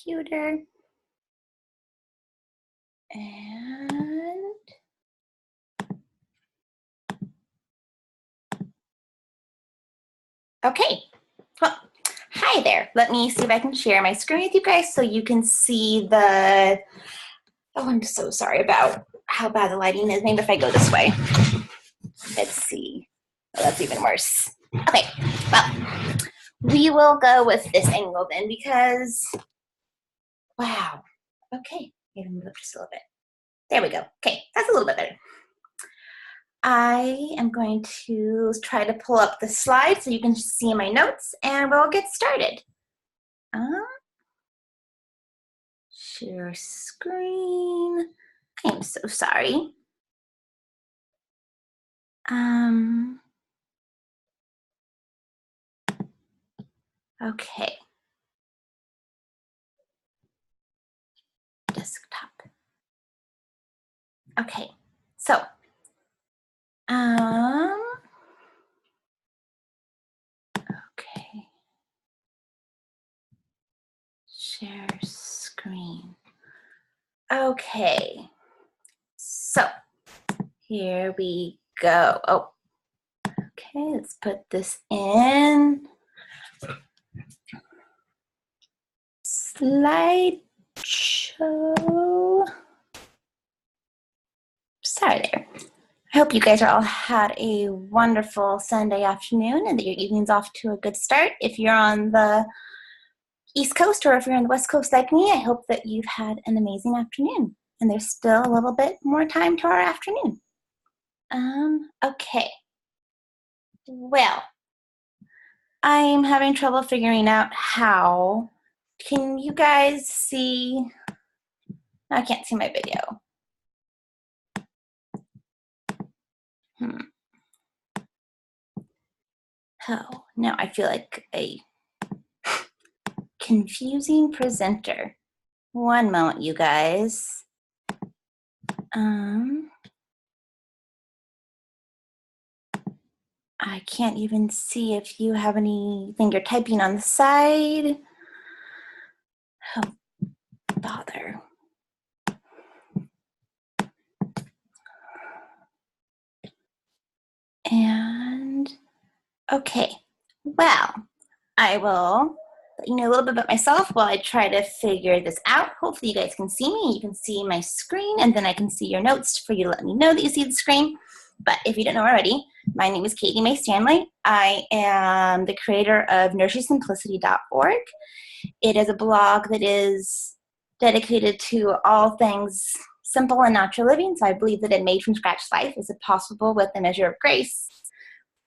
computer. And okay, well, hi there. Let me see if I can share my screen with you guys so you can see the, oh, I'm so sorry about how bad the lighting is. Maybe if I go this way. Let's see. Oh, that's even worse. Okay, well, we will go with this angle then because, wow. Okay, maybe move up just a little bit. There we go. Okay, that's a little bit better. I am going to try to pull up the slide so you can see my notes and we'll get started. Share screen. I'm so sorry. Okay. Desktop. Okay, so okay. Share screen. Okay, so here we go. Oh, okay, let's put this in. Slideshow. Sorry there. I hope you guys are all had a wonderful Sunday afternoon and that your evening's off to a good start. If you're on the East Coast or if you're on the West Coast like me, I hope that you've had an amazing afternoon. And there's still a little bit more time to our afternoon. Okay. Well, I'm having trouble figuring out how. Can you guys see? I can't see my video. Oh, now I feel like a confusing presenter. One moment, you guys. I can't even see if you have anything you're typing on the side. Oh, bother. And okay, well, I will let you know a little bit about myself while I try to figure this out. Hopefully you guys can see me. You can see my screen and then I can see your notes for you to let me know that you see the screen. But if you don't know already, my name is Katie Mae Stanley. I am the creator of NurserySimplicity.org. It is a blog that is dedicated to all things simple and natural living. So I believe that a made from scratch life is possible with a measure of grace.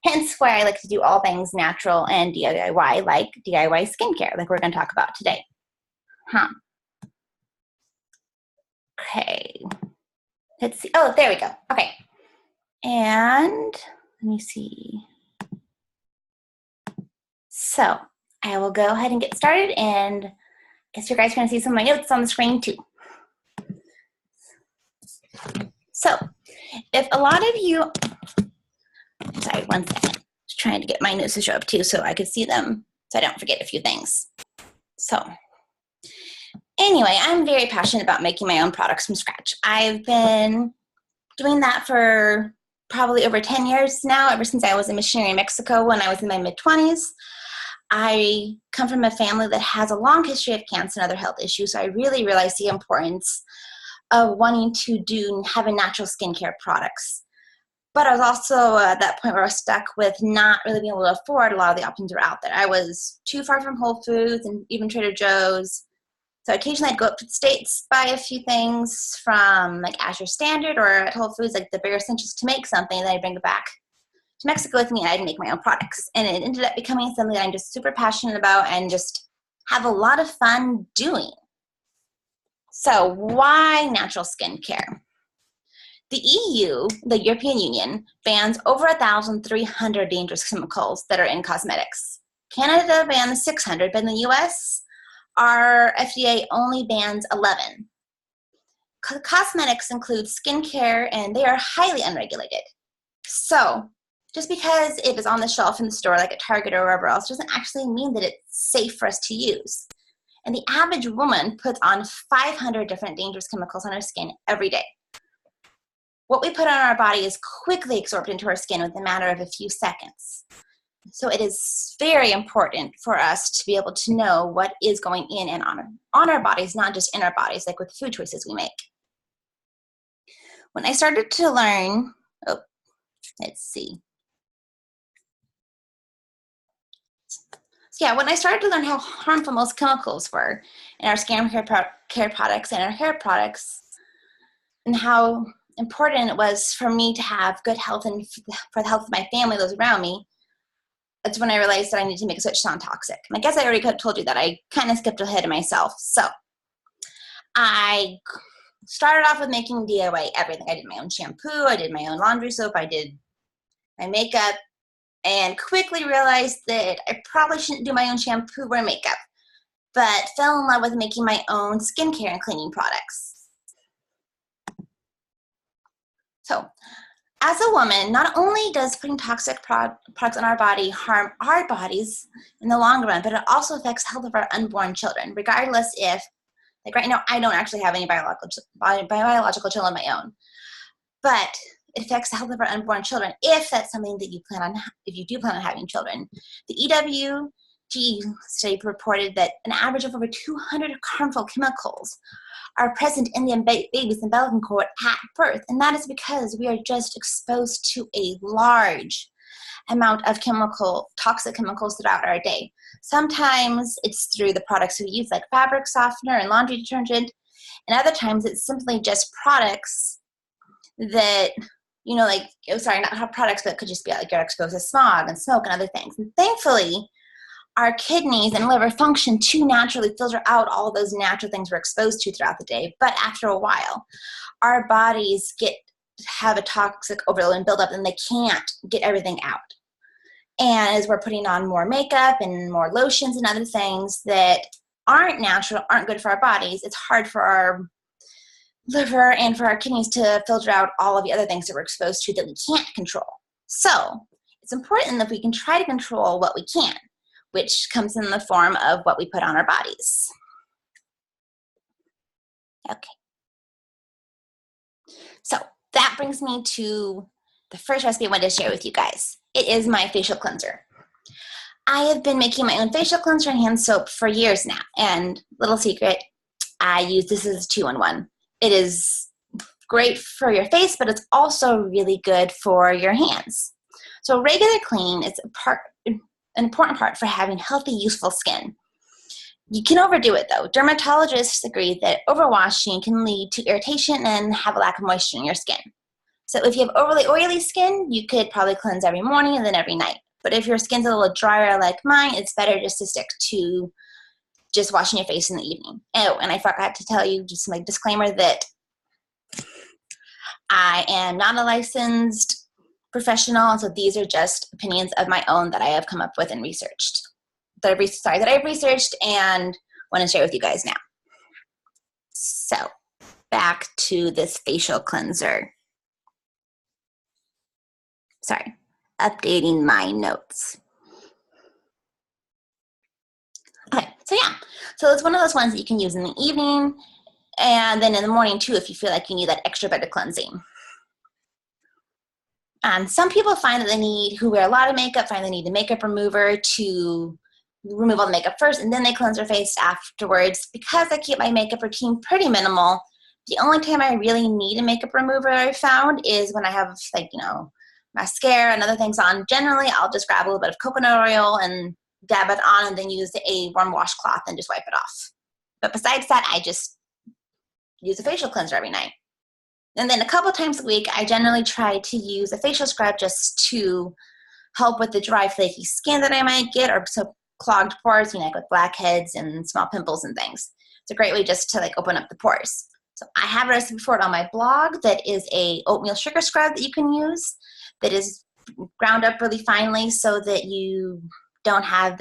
Hence why I like to do all things natural and DIY, like DIY skincare, like we're going to talk about today. Okay. Let's see. Oh, there we go. Okay. And let me see. So I will go ahead and get started, and I guess you guys are going to see some of my notes on the screen too. So if a lot of you, sorry, 1 second. Just trying to get my notes to show up too so I could see them so I don't forget a few things. So anyway, I'm very passionate about making my own products from scratch. I've been doing that for probably over 10 years now, ever since I was a missionary in Mexico when I was in my mid-20s. I come from a family that has a long history of cancer and other health issues, so I really realized the importance of wanting to have a natural skincare products. But I was also at that point where I was stuck with not really being able to afford a lot of the options that are out there. I was too far from Whole Foods and even Trader Joe's. So occasionally I'd go up to the States, buy a few things from like Azure Standard or at Whole Foods, like the bare essentials to make something, and then I'd bring it back to Mexico with me and I'd make my own products. And it ended up becoming something that I'm just super passionate about and just have a lot of fun doing. So why natural skincare? The EU, the European Union, bans over 1,300 dangerous chemicals that are in cosmetics. Canada bans 600, but in the US, our FDA only bans 11. Cosmetics include skincare, and they are highly unregulated. So just because it is on the shelf in the store, like at Target or wherever else, doesn't actually mean that it's safe for us to use. And the average woman puts on 500 different dangerous chemicals on her skin every day. What we put on our body is quickly absorbed into our skin within a matter of a few seconds. So it is very important for us to be able to know what is going in and on our bodies, not just in our bodies, like with food choices we make. When I started to learn, when I started to learn how harmful most chemicals were in our skin care products and our hair products, and how important it was for me to have good health and for the health of my family, those around me, that's when I realized that I needed to make a switch to non-toxic. And I guess I already could have told you that. I kind of skipped ahead of myself. So I started off with making DIY everything. I did my own shampoo, I did my own laundry soap, I did my makeup, and quickly realized that I probably shouldn't do my own shampoo or makeup, but fell in love with making my own skincare and cleaning products. So as a woman, not only does putting toxic products on our body harm our bodies in the long run, but it also affects the health of our unborn children, regardless if, like right now, I don't actually have any biological children of my own, but it affects the health of our unborn children if that's something that you if you do plan on having children. The EWG study reported that an average of over 200 harmful chemicals are present in the baby's umbilical cord at birth, and that is because we are just exposed to a large amount of toxic chemicals throughout our day. Sometimes it's through the products we use, like fabric softener and laundry detergent, and other times it's simply just products that, not products, but it could just be like you're exposed to smog and smoke and other things. And thankfully, our kidneys and liver function to naturally filter out all those natural things we're exposed to throughout the day. But after a while, our bodies have a toxic overload and build up, and they can't get everything out. And as we're putting on more makeup and more lotions and other things that aren't natural, aren't good for our bodies, it's hard for our liver and for our kidneys to filter out all of the other things that we're exposed to that we can't control. So it's important that we can try to control what we can, which comes in the form of what we put on our bodies. Okay. So that brings me to the first recipe I wanted to share with you guys. It is my facial cleanser. I have been making my own facial cleanser and hand soap for years now. And little secret, I use this as a 2-in-1. It is great for your face, but it's also really good for your hands. So regular cleaning is an important part for having healthy, useful skin. You can overdo it though. Dermatologists agree that overwashing can lead to irritation and have a lack of moisture in your skin. So if you have overly oily skin, you could probably cleanse every morning and then every night. But if your skin's a little drier like mine, it's better just to stick to just washing your face in the evening. Oh, and I forgot to tell you, just my disclaimer, that I am not a licensed professional, and so these are just opinions of my own that I have come up with and researched. That I've researched and want to share with you guys now. So, back to this facial cleanser. Sorry, updating my notes. Okay, so it's one of those ones that you can use in the evening and then in the morning too if you feel like you need that extra bit of cleansing. Some people who wear a lot of makeup find they need a makeup remover to remove all the makeup first and then they cleanse their face afterwards. Because I keep my makeup routine pretty minimal, the only time I really need a makeup remover I found is when I have mascara and other things on. Generally, I'll just grab a little bit of coconut oil and dab it on and then use a warm washcloth and just wipe it off. But besides that, I just use a facial cleanser every night. And then a couple times a week, I generally try to use a facial scrub just to help with the dry, flaky skin that I might get, or so clogged pores, like with blackheads and small pimples and things. It's a great way just to open up the pores. So I have a recipe for it on my blog that is a oatmeal sugar scrub that you can use that is ground up really finely so that you don't have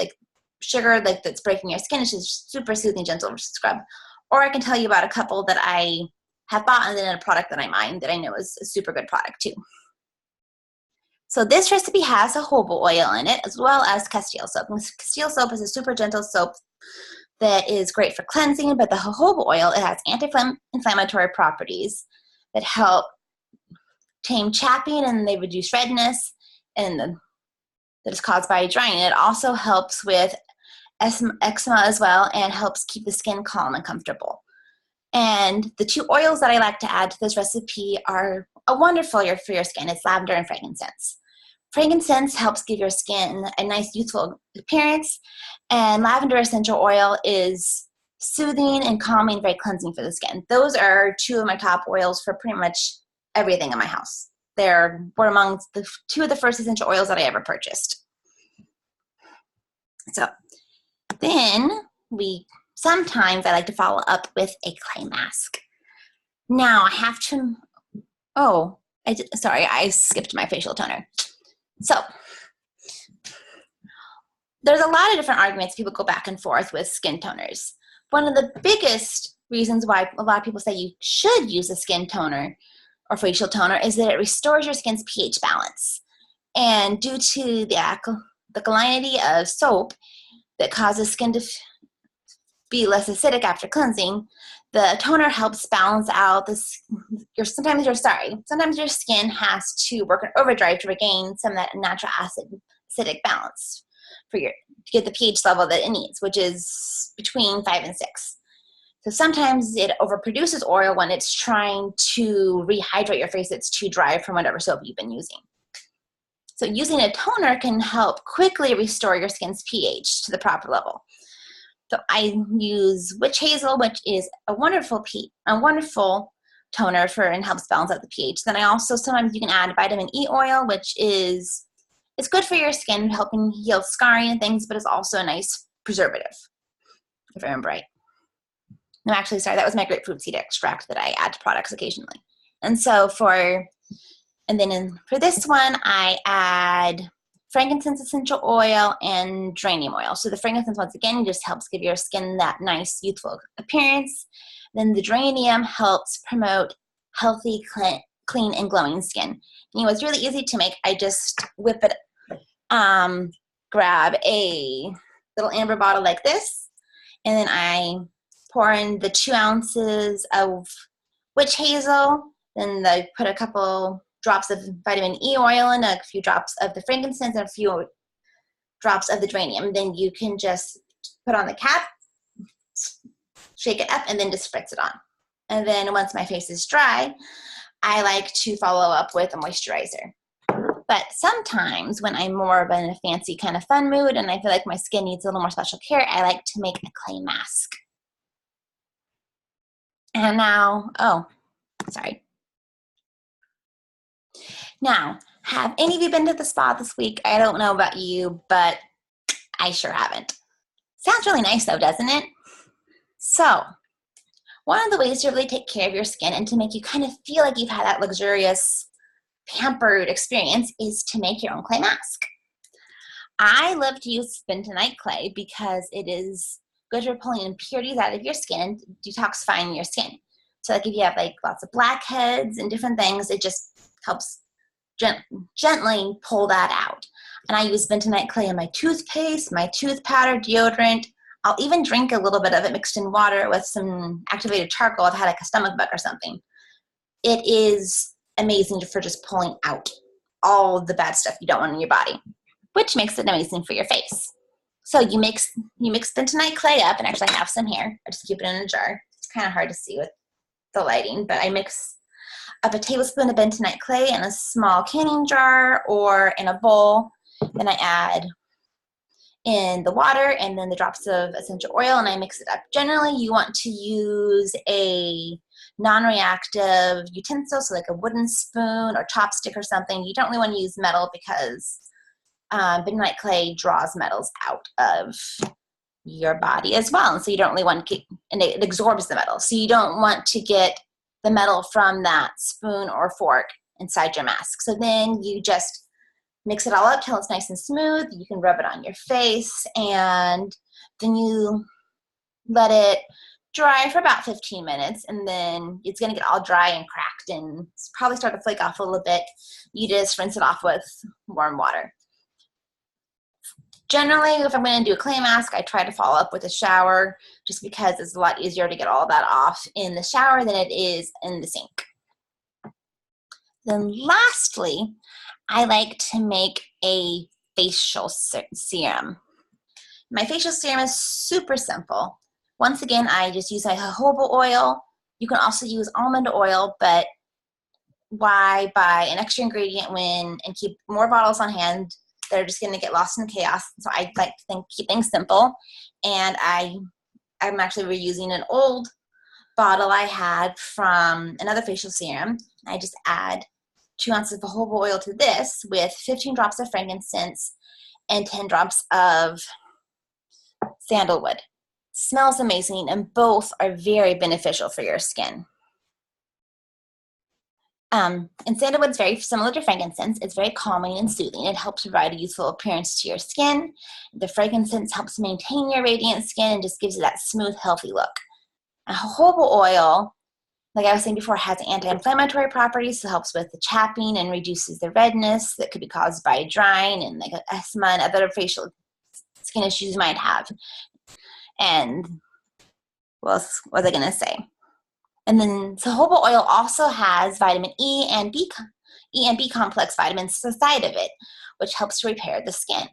sugar that's breaking your skin. It's just super soothing, gentle scrub. Or I can tell you about a couple that I have bought and then a product that I mind that I know is a super good product too. So this recipe has jojoba oil in it as well as Castile soap. And Castile soap is a super gentle soap that is great for cleansing, but the jojoba oil, it has anti-inflammatory properties that help tame chapping, and they reduce redness and that is caused by drying. It also helps with eczema as well and helps keep the skin calm and comfortable. And the two oils that I like to add to this recipe are wonderful for your skin. It's lavender and frankincense. Frankincense helps give your skin a nice youthful appearance, and lavender essential oil is soothing and calming, very cleansing for the skin. Those are two of my top oils for pretty much everything in my house. Were among the two of the first essential oils that I ever purchased. So then sometimes I like to follow up with a clay mask. Now I have to, I skipped my facial toner. So there's a lot of different arguments people go back and forth with skin toners. One of the biggest reasons why a lot of people say you should use a skin toner or facial toner is that it restores your skin's pH balance. And due to the alkalinity of soap that causes skin to be less acidic after cleansing, the toner helps balance out sometimes your skin has to work in overdrive to regain some of that natural acidic balance to get the pH level that it needs, which is between 5 and 6. So sometimes it overproduces oil when it's trying to rehydrate your face that's too dry from whatever soap you've been using. So using a toner can help quickly restore your skin's pH to the proper level. So I use witch hazel, which is a wonderful toner and helps balance out the pH. Then sometimes you can add vitamin E oil, which it's good for your skin, helping heal scarring and things, but it's also a nice preservative, if I remember right. No, actually, sorry, that was my grapefruit seed extract that I add to products occasionally. And so for this one, I add frankincense essential oil and geranium oil. So the frankincense, once again, just helps give your skin that nice youthful appearance. Then the geranium helps promote healthy, clean, and glowing skin. It's really easy to make. I just whip it, grab a little amber bottle like this, and then I pour in the 2 ounces of witch hazel, then I put a couple drops of vitamin E oil and a few drops of the frankincense and a few drops of the geranium. Then you can just put on the cap, shake it up, and then just spritz it on. And then once my face is dry, I like to follow up with a moisturizer. But sometimes when I'm more of in a fancy kind of fun mood and I feel like my skin needs a little more special care, I like to make a clay mask. And now, Now, have any of you been to the spa this week? I don't know about you, but I sure haven't. Sounds really nice though, doesn't it? So, one of the ways to really take care of your skin and to make you kind of feel like you've had that luxurious, pampered experience is to make your own clay mask. I love to use bentonite clay because it is good for pulling impurities out of your skin and detoxifying your skin. So like if you have like lots of blackheads and different things, it just helps gently pull that out. And I use bentonite clay in my toothpaste, my tooth powder, deodorant. I'll even drink a little bit of it mixed in water with some activated charcoal. I've had like a stomach bug or something. It is amazing for just pulling out all the bad stuff you don't want in your body, which makes it amazing for your face. So you mix bentonite clay up, and actually I have some here. I just keep it in a jar. It's kind of hard to see with the lighting, but I mix up a tablespoon of bentonite clay in a small canning jar or in a bowl. Then I add in the water and then the drops of essential oil, and I mix it up. Generally, you want to use a non-reactive utensil, so like a wooden spoon or chopstick or something. You don't really want to use metal because bentonite clay draws metals out of your body as well, and so you don't really want to and it absorbs the metal. So you don't want to get the metal from that spoon or fork inside your mask. So then you just mix it all up till it's nice and smooth. You can rub it on your face, and then you let it dry for about 15 minutes, and then it's going to get all dry and cracked and probably start to flake off a little bit. You just rinse it off with warm water. Generally, if I'm going to do a clay mask, I try to follow up with a shower just because it's a lot easier to get all that off in the shower than it is in the sink. Then lastly, I like to make a facial serum. My facial serum is super simple. Once again, I just use my jojoba oil. You can also use almond oil, but why buy an extra ingredient and keep more bottles on hand? They're just going to get lost in chaos. So I like to keep things simple. And I'm actually reusing an old bottle I had from another facial serum. I just add 2 ounces of jojoba oil to this with 15 drops of frankincense and 10 drops of sandalwood. Smells amazing, and both are very beneficial for your skin. And sandalwood is very similar to frankincense. It's very calming and soothing. It helps provide a youthful appearance to your skin. The frankincense helps maintain your radiant skin and just gives you that smooth, healthy look. And jojoba oil, like I was saying before, has anti-inflammatory properties, so it helps with the chapping and reduces the redness that could be caused by drying and like asthma and other facial skin issues you might have. And what else was I going to say? And then jojoba oil also has vitamin E and B complex vitamins inside of it, which helps to repair the skin.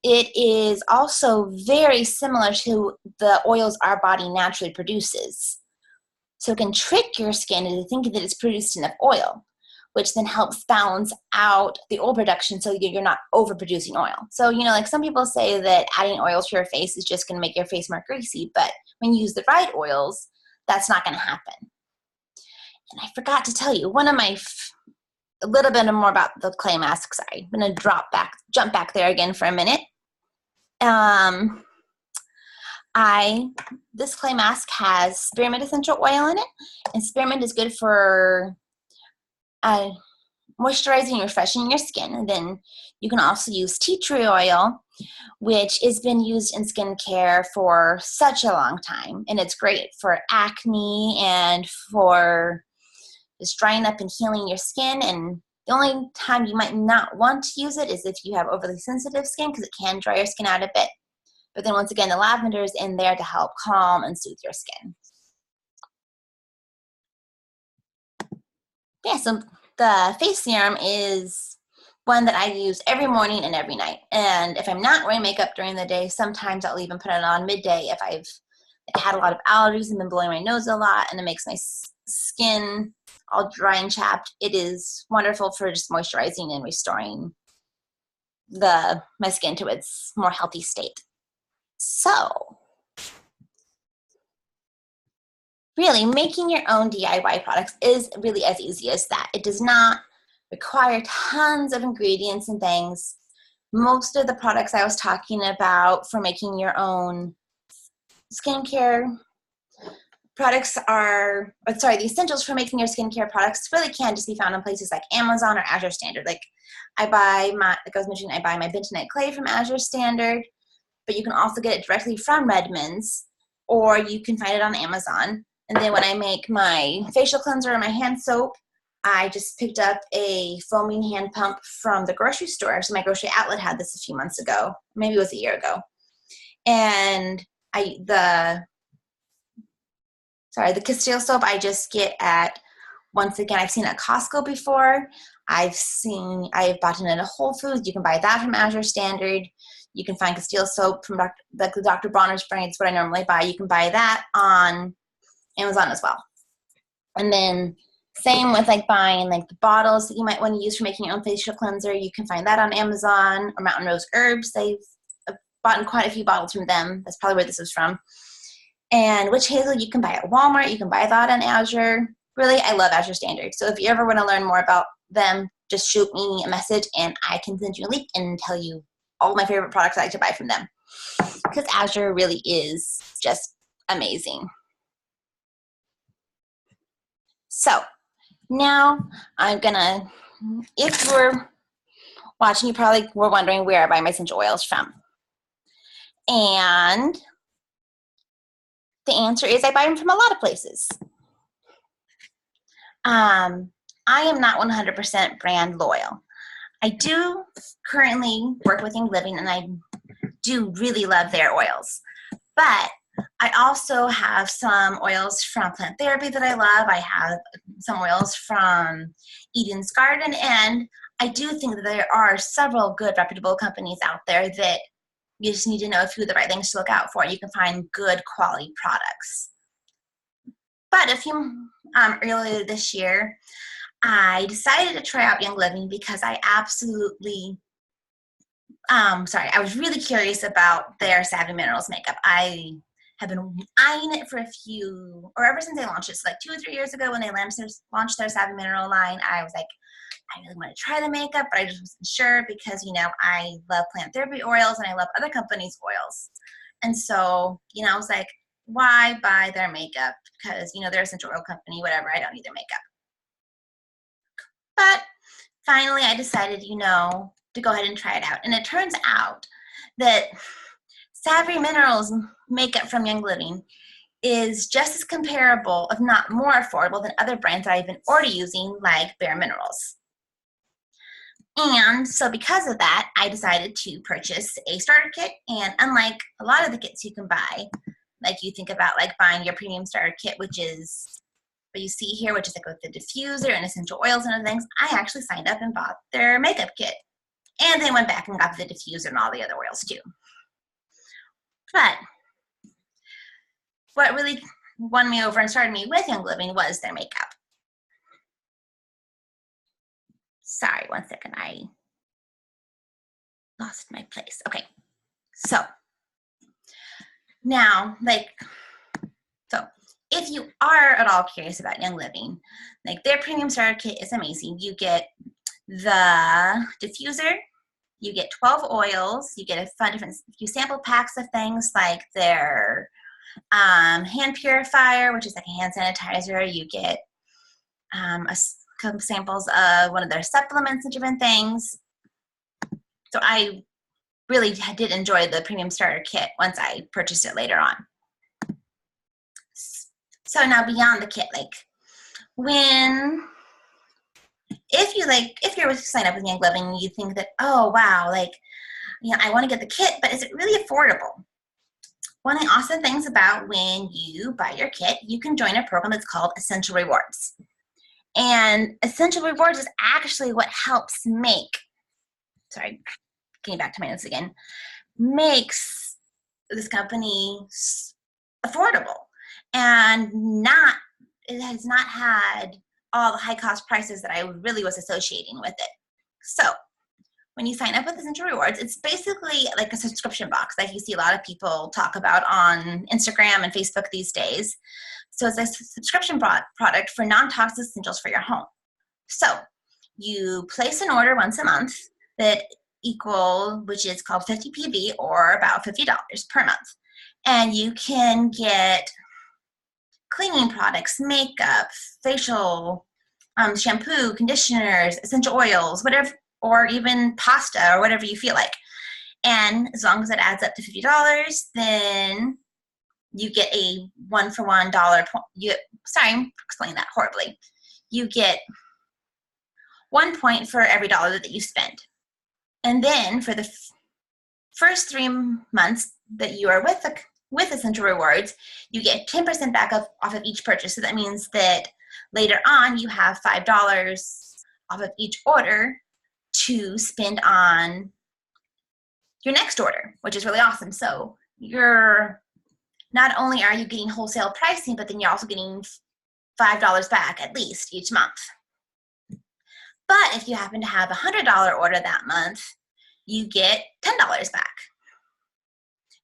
It is also very similar to the oils our body naturally produces. So it can trick your skin into thinking that it's produced enough oil, which then helps balance out the oil production so you're not overproducing oil. So, like some people say that adding oil to your face is just going to make your face more greasy, but when you use the right oils, that's not going to happen. And I forgot to tell you, a little bit more about the clay mask. Sorry, I'm going to jump back there again for a minute. This clay mask has spearmint essential oil in it, and spearmint is good for moisturizing and refreshing your skin. And then you can also use tea tree oil, which has been used in skincare for such a long time, and it's great for acne and for just drying up and healing your skin. And the only time you might not want to use it is if you have overly sensitive skin, because it can dry your skin out a bit. But then once again, the lavender is in there to help calm and soothe your skin. Yeah, so the face serum is one that I use every morning and every night. And if I'm not wearing makeup during the day, sometimes I'll even put it on midday if I've had a lot of allergies and been blowing my nose a lot, and it makes my skin all dry and chapped. It is wonderful for just moisturizing and restoring my skin to its more healthy state. So, really, making your own DIY products is really as easy as that. It does not require tons of ingredients and things. Most of the products I was talking about for making your own skincare products the essentials for making your skincare products really can just be found in places like Amazon or Azure Standard. Like I buy my bentonite clay from Azure Standard, but you can also get it directly from Redmond's, or you can find it on Amazon. And then when I make my facial cleanser or my hand soap, I just picked up a foaming hand pump from the grocery store. Actually, my grocery outlet had this a few months ago. Maybe it was a year ago. And the Castile soap I just get once again, I've seen it at Costco before. I've bought it at Whole Foods. You can buy that from Azure Standard. You can find Castile soap from the Dr. Bronner's brand. It's what I normally buy. You can buy that on Amazon as well. And then same with buying the bottles that you might want to use for making your own facial cleanser. You can find that on Amazon or Mountain Rose Herbs. I've bought quite a few bottles from them. That's probably where this is from. And Witch Hazel you can buy at Walmart. You can buy that on Azure. Really, I love Azure Standard. So if you ever want to learn more about them, just shoot me a message and I can send you a link and tell you all my favorite products I like to buy from them. Because Azure really is just amazing. So now if you're watching, you probably were wondering where I buy my essential oils from. And the answer is I buy them from a lot of places. I am not 100% brand loyal. I do currently work with Young Living, and I do really love their oils. But I also have some oils from Plant Therapy that I love. I have some oils from Eden's Garden, and I do think that there are several good reputable companies out there that you just need to know a few of the right things to look out for. You can find good quality products. But a few earlier this year, I decided to try out Young Living because I absolutely, I was really curious about their Savvy Minerals makeup. I have been eyeing it for ever since they launched it. So like 2 or 3 years ago when they launched their Savvy Mineral line, I was like, I really want to try the makeup, but I just wasn't sure because, I love Plant Therapy oils and I love other companies' oils. And so, I was like, why buy their makeup? Because, they're essential oil company, whatever, I don't need their makeup. But finally I decided, to go ahead and try it out. And it turns out that Savvy Minerals makeup from Young Living is just as comparable, if not more affordable, than other brands that I've been already using, like Bare Minerals. And so because of that, I decided to purchase a starter kit. And unlike a lot of the kits you can buy, like you think about like buying your premium starter kit, which is what you see here, which is like with the diffuser and essential oils and other things, I actually signed up and bought their makeup kit. And then went back and got the diffuser and all the other oils too. But what really won me over and started me with Young Living was their makeup. Sorry, one second, I lost my place. Okay, so now, if you are at all curious about Young Living, their premium starter kit is amazing. You get the diffuser, you get 12 oils, you get a few sample packs of things like their hand purifier, which is like a hand sanitizer. You get a couple samples of one of their supplements and different things. So I really did enjoy the premium starter kit once I purchased it later on. So now beyond the kit, if you're to sign up with Young Living, you think that, oh wow, I want to get the kit, but is it really affordable? One of the awesome things about when you buy your kit, you can join a program that's called Essential Rewards. And Essential Rewards is actually what helps getting back to my notes again, makes this company affordable and it has not had all the high cost prices that I really was associating with it. So when you sign up with Essential Rewards, it's basically like a subscription box that you see a lot of people talk about on Instagram and Facebook these days. So it's a subscription product for non-toxic essentials for your home. So you place an order once a month which is called 50 PV, or about $50 per month. And you can get cleaning products, makeup, facial, shampoo, conditioners, essential oils, whatever, or even pasta or whatever you feel like. And as long as it adds up to $50, then you get a $1-for-$1 I'm explaining that horribly. You get 1 point for every dollar that you spend. And then for the first 3 months that you are with Essential Rewards, you get 10% back off of each purchase. So that means that later on you have $5 off of each order to spend on your next order, which is really awesome. So not only are you getting wholesale pricing, but then you're also getting $5 back at least each month. But if you happen to have a $100 order that month, you get $10 back.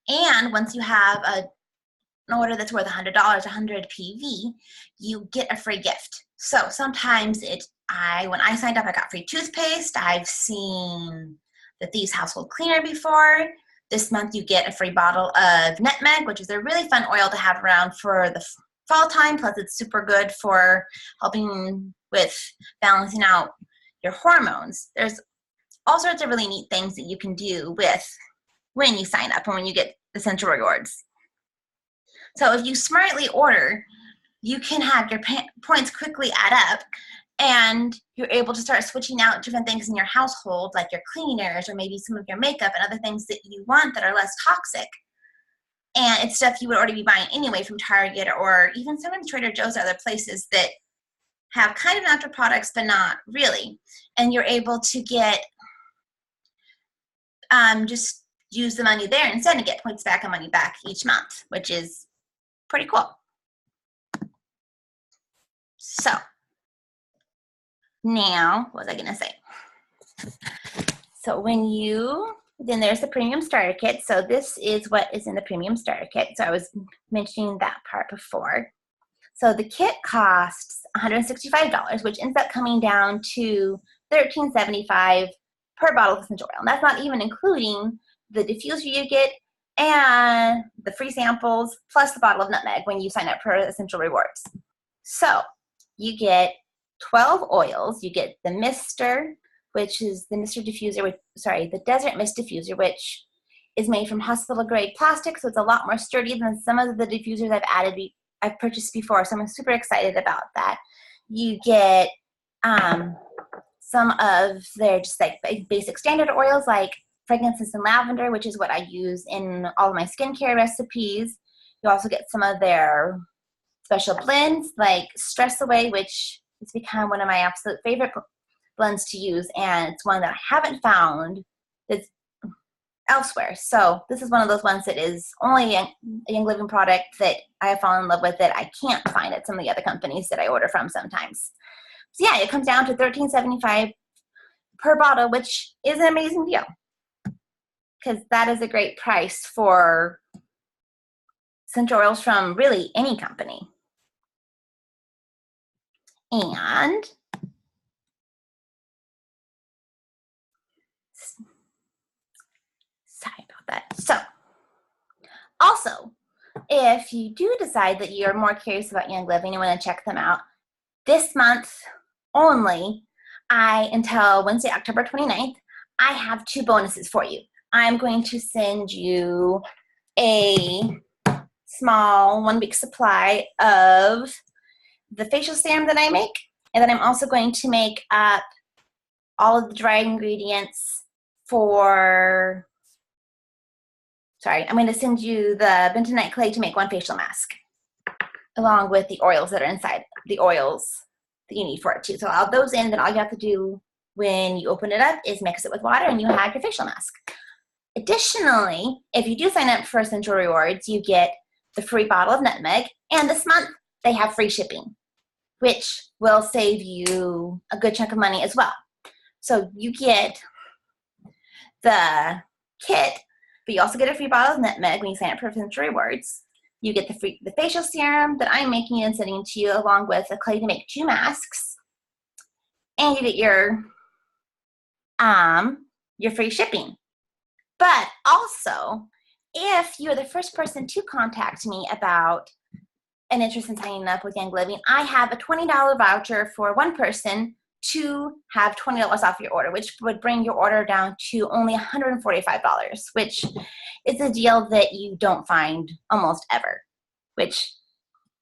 And once you have an order that's worth $100, 100 PV, you get a free gift. So sometimes when I signed up, I got free toothpaste. I've seen the Thieves Household Cleaner before. This month you get a free bottle of Nutmeg, which is a really fun oil to have around for the fall time. Plus it's super good for helping with balancing out your hormones. There's all sorts of really neat things that you can do when you sign up and when you get Essential Rewards. So if you smartly order, you can have your points quickly add up And you're able to start switching out different things in your household, like your cleaners or maybe some of your makeup and other things that you want that are less toxic. And it's stuff you would already be buying anyway from Target or even sometimes Trader Joe's or other places that have kind of natural products, but not really. And you're able to get, just use the money there instead and get points back and money back each month, which is pretty cool. So now, what was I gonna say? So then there's the premium starter kit. So this is what is in the premium starter kit. So I was mentioning that part before. So the kit costs $165, which ends up coming down to $13.75 per bottle of essential oil. And that's not even including the diffuser you get and the free samples plus the bottle of nutmeg when you sign up for Essential Rewards. So you get 12 oils. You get the Mister, which is the Mister diffuser, the Desert Mist diffuser, which is made from hospital grade plastic, so it's a lot more sturdy than some of the diffusers I've purchased before, so I'm super excited about that. You get some of their just like basic standard oils like frankincense and lavender, which is what I use in all of my skincare recipes. You also get some of their special blends like Stress Away, which has become one of my absolute favorite blends to use, and it's one that I haven't found that's elsewhere. So this is one of those ones that is only a Young Living product that I have fallen in love with that I can't find at some of the other companies that I order from sometimes. So yeah, it comes down to $13.75 per bottle, which is an amazing deal because that is a great price for essential oils from really any company. And sorry about that. So also, if you do decide that you're more curious about Young Living and want to check them out, this month only, until Wednesday, October 29th, I have 2 bonuses for you. I'm going to send you a small 1-week supply of the facial serum that I make, and then I'm also going to make up all of the dried ingredients I'm going to send you the bentonite clay to make 1 facial mask, along with the oils that are inside, the oils that you need for it too. So I'll add those in, then all you have to do when you open it up is mix it with water and you have your facial mask. Additionally, if you do sign up for Essential Rewards, you get the free bottle of nutmeg, and this month they have free shipping, which will save you a good chunk of money as well. So you get the kit, but you also get a free bottle of nutmeg when you sign up for Essential Rewards. You get the facial serum that I'm making and sending to you, along with a clay to make 2 masks, and you get your free shipping. But also, if you're the first person to contact me about an interest in signing up with Young Living, I have a $20 voucher for 1 person to have $20 off your order, which would bring your order down to only $145, which is a deal that you don't find almost ever, which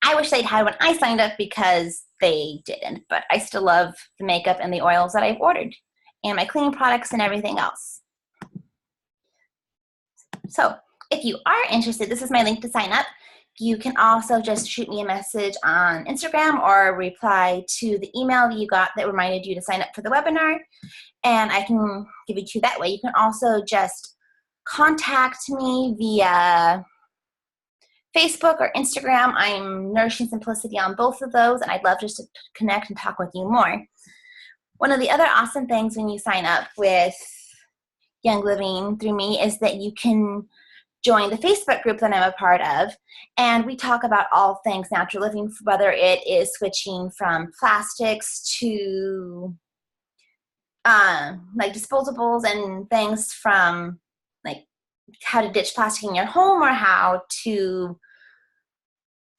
I wish they'd had when I signed up because they didn't, but I still love the makeup and the oils that I've ordered and my cleaning products and everything else. So if you are interested, this is my link to sign up. You can also just shoot me a message on Instagram or reply to the email that you got that reminded you to sign up for the webinar, and I can give it to you that way. You can also just contact me via Facebook or Instagram. I'm Nourishing Simplicity on both of those, and I'd love just to connect and talk with you more. One of the other awesome things when you sign up with Young Living through me is that you can join the Facebook group that I'm a part of, and we talk about all things natural living, whether it is switching from plastics to like disposables and things, from like how to ditch plastic in your home or how to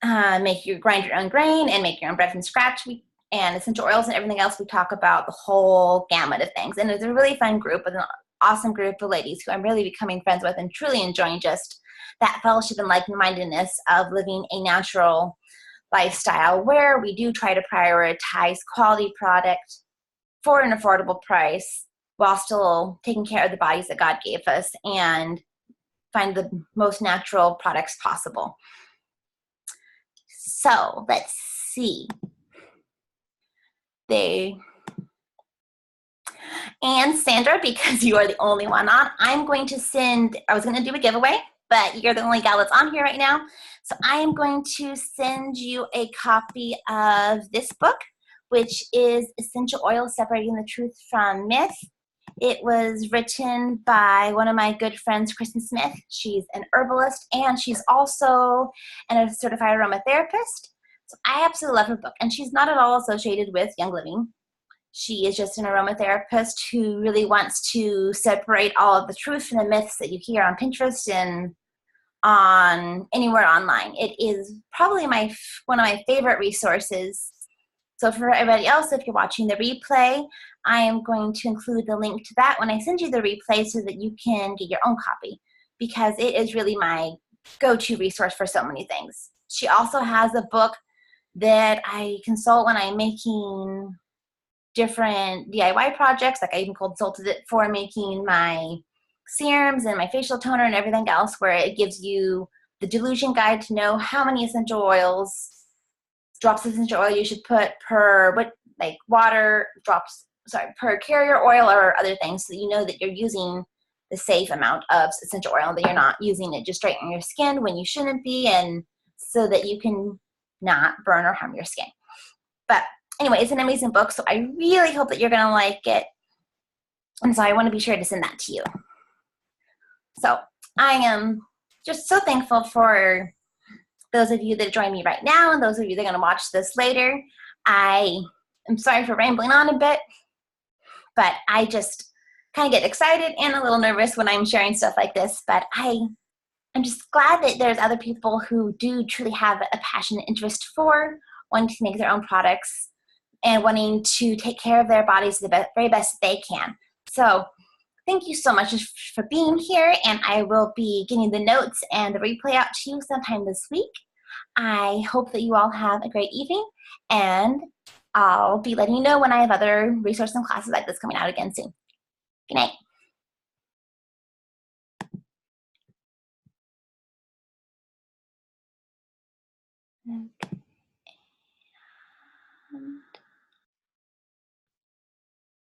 grind your own grain and make your own bread from scratch, and essential oils and everything else. We talk about the whole gamut of things, and it's a really fun group with an awesome group of ladies who I'm really becoming friends with and truly enjoying just that fellowship and like-mindedness of living a natural lifestyle where we do try to prioritize quality product for an affordable price while still taking care of the bodies that God gave us and find the most natural products possible. So let's see. And Sandra, because you are the only one on, I'm going to send, I was going to do a giveaway, but you're the only gal that's on here right now. So I am going to send you a copy of this book, which is Essential Oil Separating the Truth from Myth. It was written by one of my good friends, Kristen Smith. She's an herbalist, and she's also a certified aromatherapist. So I absolutely love her book, and she's not at all associated with Young Living. She is just an aromatherapist who really wants to separate all of the truth from the myths that you hear on Pinterest and on anywhere online. It is probably one of my favorite resources. So for everybody else, if you're watching the replay, I am going to include the link to that when I send you the replay so that you can get your own copy, because it is really my go-to resource for so many things. She also has a book that I consult when I'm making different DIY projects. Like I even consulted it for making my serums and my facial toner and everything else, where it gives you the dilution guide to know how many drops of essential oil you should put per per carrier oil or other things, so you know that you're using the safe amount of essential oil, that you're not using it just straight on your skin when you shouldn't be, and so that you can not burn or harm your skin. But anyway, it's an amazing book, so I really hope that you're going to like it. And so I want to be sure to send that to you. So I am just so thankful for those of you that join me right now and those of you that are going to watch this later. I am sorry for rambling on a bit, but I just kind of get excited and a little nervous when I'm sharing stuff like this. But I'm just glad that there's other people who do truly have a passion and interest for wanting to make their own products and wanting to take care of their bodies the very best they can. So thank you so much for being here, and I will be getting the notes and the replay out to you sometime this week. I hope that you all have a great evening, and I'll be letting you know when I have other resources and classes like this coming out again soon. Good night.